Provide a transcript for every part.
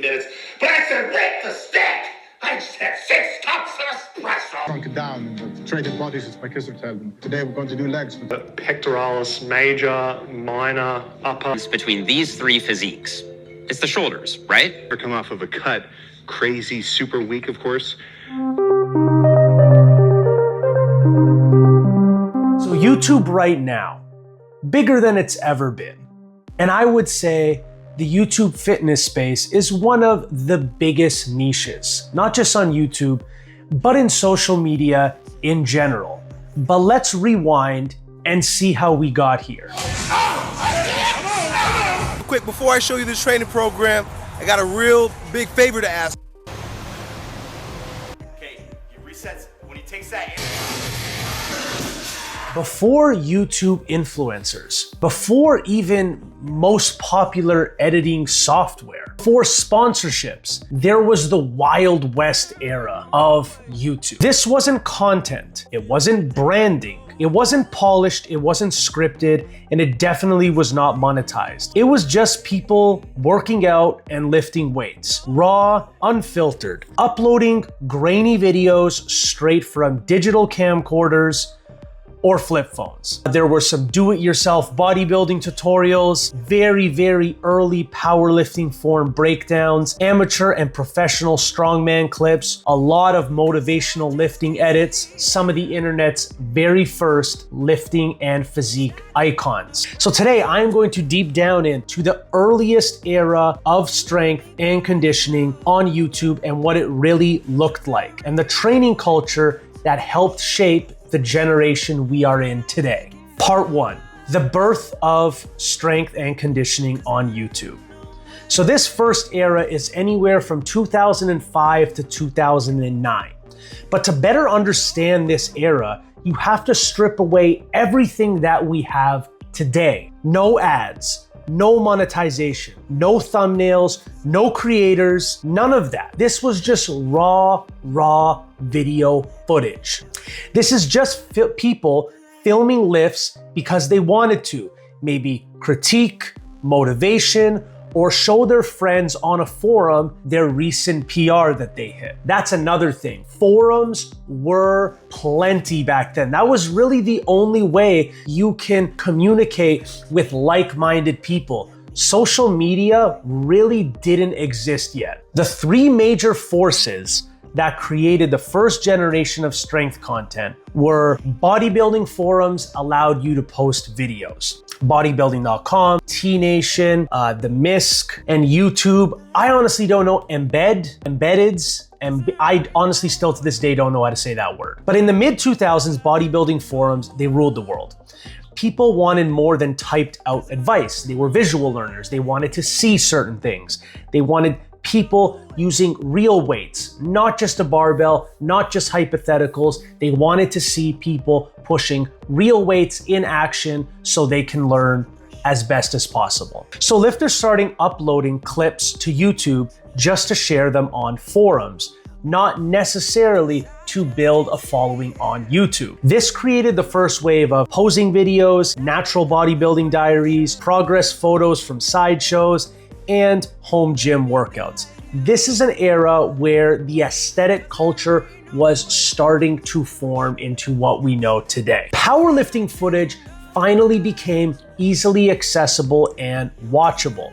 minutes, but I said, break the stick! I just had 6 cups of espresso! Shrunk it down, but traded bodies is my kisser tell them. Today we're going to do legs. Pectoralis major, minor, upper. Between these 3 physiques, it's the shoulders, right? Or come off of a cut, crazy, super weak, of course. So YouTube right now, bigger than it's ever been. And I would say the YouTube fitness space is one of the biggest niches, not just on YouTube, but in social media in general. But let's rewind and see how we got here. Quick, before I show you this training program, I got a real big favor to ask. Okay, he resets when he takes that. Before YouTube influencers, before even most popular editing software, before sponsorships, there was the Wild West era of YouTube. This wasn't content, it wasn't branding, it wasn't polished, it wasn't scripted, and it definitely was not monetized. It was just people working out and lifting weights, raw, unfiltered, uploading grainy videos straight from digital camcorders or flip phones. There were some do-it-yourself bodybuilding tutorials, very early powerlifting form breakdowns, amateur and professional strongman clips, a lot of motivational lifting edits, some of the internet's very first lifting and physique icons. So today I'm going to deep down into the earliest era of strength and conditioning on YouTube and what it really looked like, and the training culture that helped shape the generation we are in today. Part 1, the birth of strength and conditioning on YouTube. So this first era is anywhere from 2005 to 2009. But to better understand this era, you have to strip away everything that we have today. No ads, no monetization, no thumbnails, no creators, none of that. This was just raw video footage. This is just people filming lifts because they wanted to, maybe critique, motivation, or show their friends on a forum their recent PR that they hit. That's another thing. Forums were plenty back then. That was really the only way you can communicate with like-minded people. Social media really didn't exist yet. The 3 major forces that created the first generation of strength content were bodybuilding forums allowed you to post videos. Bodybuilding.com, T-Nation, the MISC, and YouTube. I honestly don't know, embeddeds, and I honestly still to this day don't know how to say that word. But in the mid-2000s, bodybuilding forums, they ruled the world. People wanted more than typed out advice. They were visual learners. They wanted to see certain things. They wanted people using real weights, not just a barbell, not just hypotheticals. They wanted to see people pushing real weights in action so they can learn as best as possible. So lifters started uploading clips to YouTube just to share them on forums, not necessarily to build a following on YouTube. This created the first wave of posing videos, natural bodybuilding diaries, progress photos from sideshows, and home gym workouts. This is an era where the aesthetic culture was starting to form into what we know today. Powerlifting footage finally became easily accessible and watchable.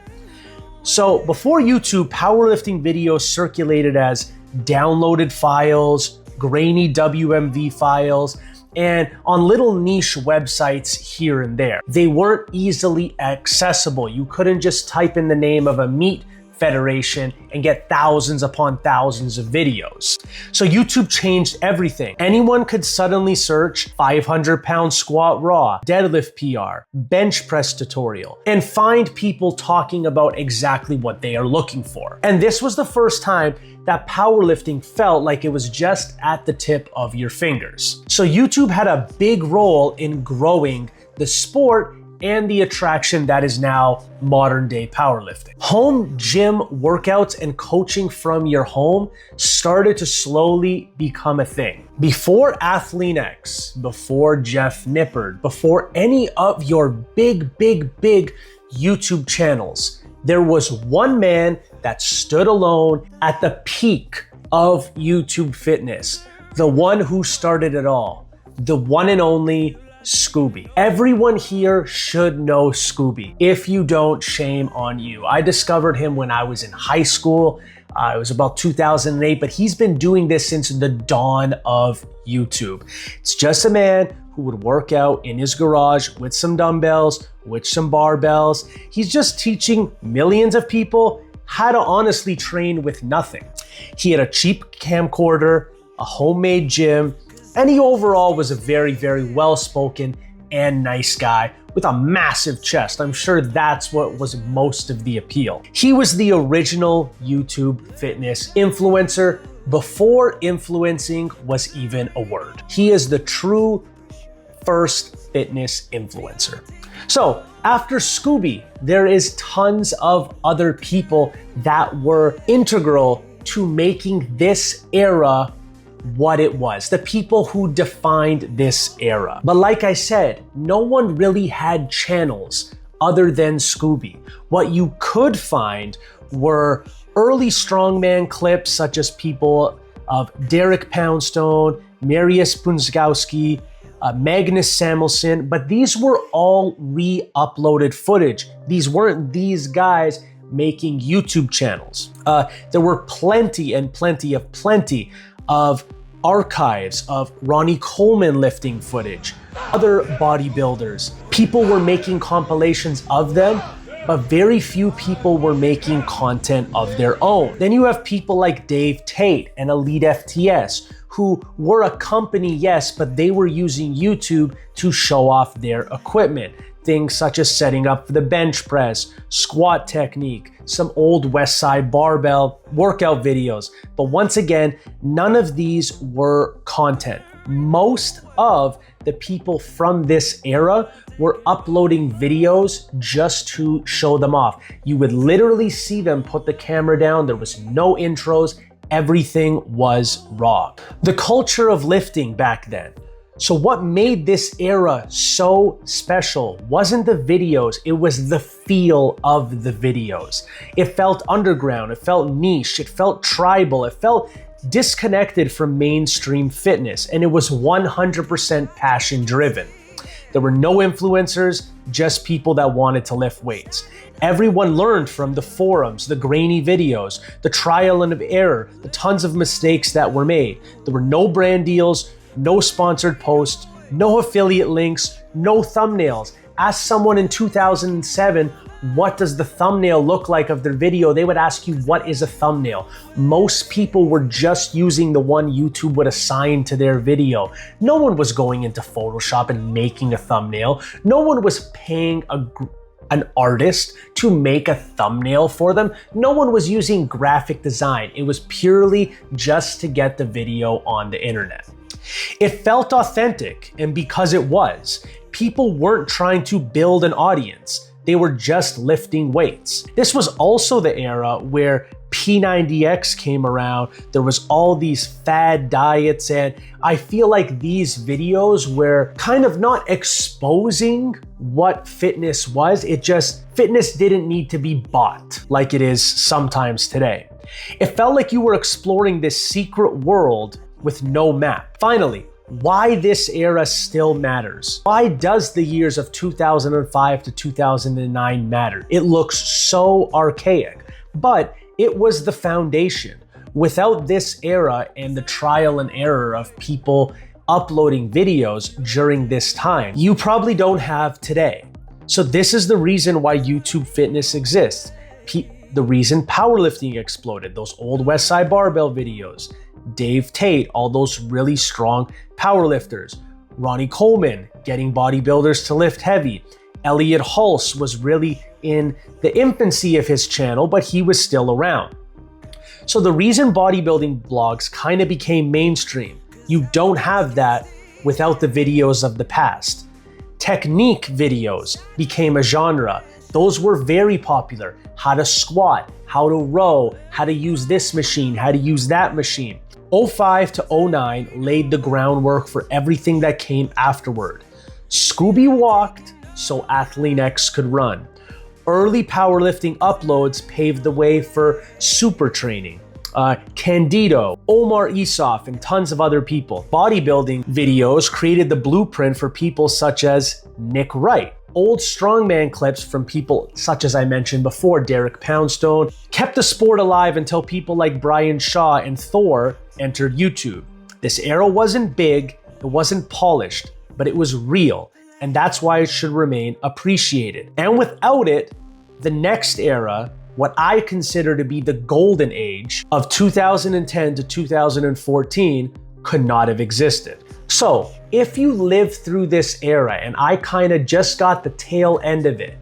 So before YouTube, powerlifting videos circulated as downloaded files, grainy WMV files, and on little niche websites here and there. They weren't easily accessible. You couldn't just type in the name of a meet federation and get thousands upon thousands of videos. So YouTube changed everything. Anyone could suddenly search 500-pound squat raw, deadlift PR, bench press tutorial, and find people talking about exactly what they are looking for. And this was the first time that powerlifting felt like it was just at the tip of your fingers. So YouTube had a big role in growing the sport and the attraction that is now modern day powerlifting. Home gym workouts and coaching from your home started to slowly become a thing. Before Athlean-X, before Jeff Nippard, before any of your big YouTube channels, There was one man that stood alone at the peak of YouTube fitness, the one who started it all, the one and only Scooby. Everyone here should know Scooby. If you don't, shame on you. I discovered him when I was in high school. It was about 2008, but he's been doing this since the dawn of YouTube. It's just a man who would work out in his garage with some dumbbells, with some barbells. He's just teaching millions of people how to honestly train with nothing. He had a cheap camcorder, a homemade gym, and he overall was a very, very well-spoken and nice guy with a massive chest. I'm sure that's what was most of the appeal. He was the original YouTube fitness influencer before influencing was even a word. He is the true first fitness influencer. So after Scooby, there is tons of other people that were integral to making this era what it was, the people who defined this era. But like I said, no one really had channels other than Scooby. What you could find were early strongman clips such as people of Derek Poundstone, Marius Brunskowski, Magnus Samuelsson, but these were all re-uploaded footage. These weren't these guys making YouTube channels. There were plenty of archives of Ronnie Coleman lifting footage, other bodybuilders. People were making compilations of them, but very few people were making content of their own. Then you have people like Dave Tate and Elite FTS, who were a company, yes, but they were using YouTube to show off their equipment. Things such as setting up for the bench press, squat technique, some old West Side barbell workout videos. But once again, none of these were content. Most of the people from this era were uploading videos just to show them off. You would literally see them put the camera down. There was no intros. Everything was raw. The culture of lifting back then. So what made this era so special wasn't the videos, it was the feel of the videos. It felt underground, it felt niche, it felt tribal, it felt disconnected from mainstream fitness, and it was 100% passion driven. There were no influencers, just people that wanted to lift weights. Everyone learned from the forums, the grainy videos, the trial and error, the tons of mistakes that were made. There were no brand deals, no sponsored posts, no affiliate links, no thumbnails. Ask someone in 2007, what does the thumbnail look like of their video? They would ask you, what is a thumbnail? Most people were just using the one YouTube would assign to their video. No one was going into Photoshop and making a thumbnail. No one was paying an artist to make a thumbnail for them. No one was using graphic design. It was purely just to get the video on the internet. It felt authentic, and because it was, people weren't trying to build an audience. They were just lifting weights. This was also the era where P90X came around. There was all these fad diets, and I feel like these videos were kind of not exposing what fitness was. Fitness didn't need to be bought like it is sometimes today. It felt like you were exploring this secret world with no map. Finally, why this era still matters. Why does the years of 2005 to 2009 matter? It looks so archaic, but it was the foundation. Without this era and the trial and error of people uploading videos during this time, you probably don't have today. So this is the reason why YouTube fitness exists. The reason powerlifting exploded, those old West Side barbell videos, Dave Tate, all those really strong powerlifters, Ronnie Coleman getting bodybuilders to lift heavy, Elliot Hulse was really in the infancy of his channel, but he was still around. So the reason bodybuilding blogs kind of became mainstream, you don't have that without the videos of the past. Technique videos became a genre. Those were very popular. How to squat, how to row, how to use this machine, how to use that machine. 05 to 09 laid the groundwork for everything that came afterward. Scooby walked so Athlean X could run. Early powerlifting uploads paved the way for super training. Candido, Omar Isuf, and tons of other people. Bodybuilding videos created the blueprint for people such as Nick Wright. Old strongman clips from people such as I mentioned before, Derek Poundstone, kept the sport alive until people like Brian Shaw and Thor entered YouTube. This era wasn't big, it wasn't polished, but it was real, and that's why it should remain appreciated. And without it, the next era, what I consider to be the golden age of 2010 to 2014, could not have existed. So, if you lived through this era, and I kind of just got the tail end of it,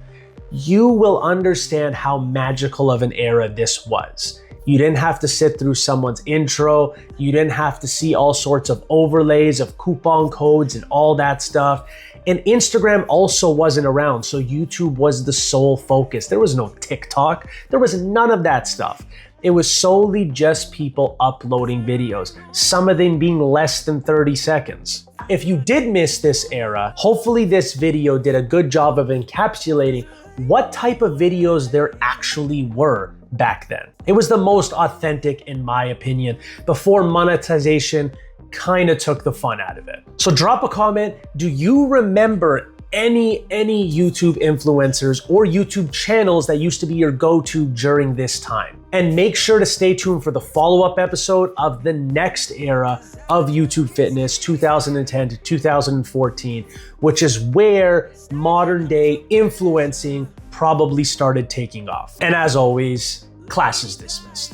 you will understand how magical of an era this was. You didn't have to sit through someone's intro. You didn't have to see all sorts of overlays of coupon codes and all that stuff. And Instagram also wasn't around, so YouTube was the sole focus. There was no TikTok. There was none of that stuff. It was solely just people uploading videos, some of them being less than 30 seconds. If you did miss this era, hopefully this video did a good job of encapsulating what type of videos there actually were back then. It was the most authentic in my opinion, before monetization kind of took the fun out of it. So drop a comment. Do you remember any YouTube influencers or YouTube channels that used to be your go-to during this time? And make sure to stay tuned for the follow-up episode of the next era of YouTube fitness, 2010 to 2014, which is where modern day influencing probably started taking off. And as always, class is dismissed.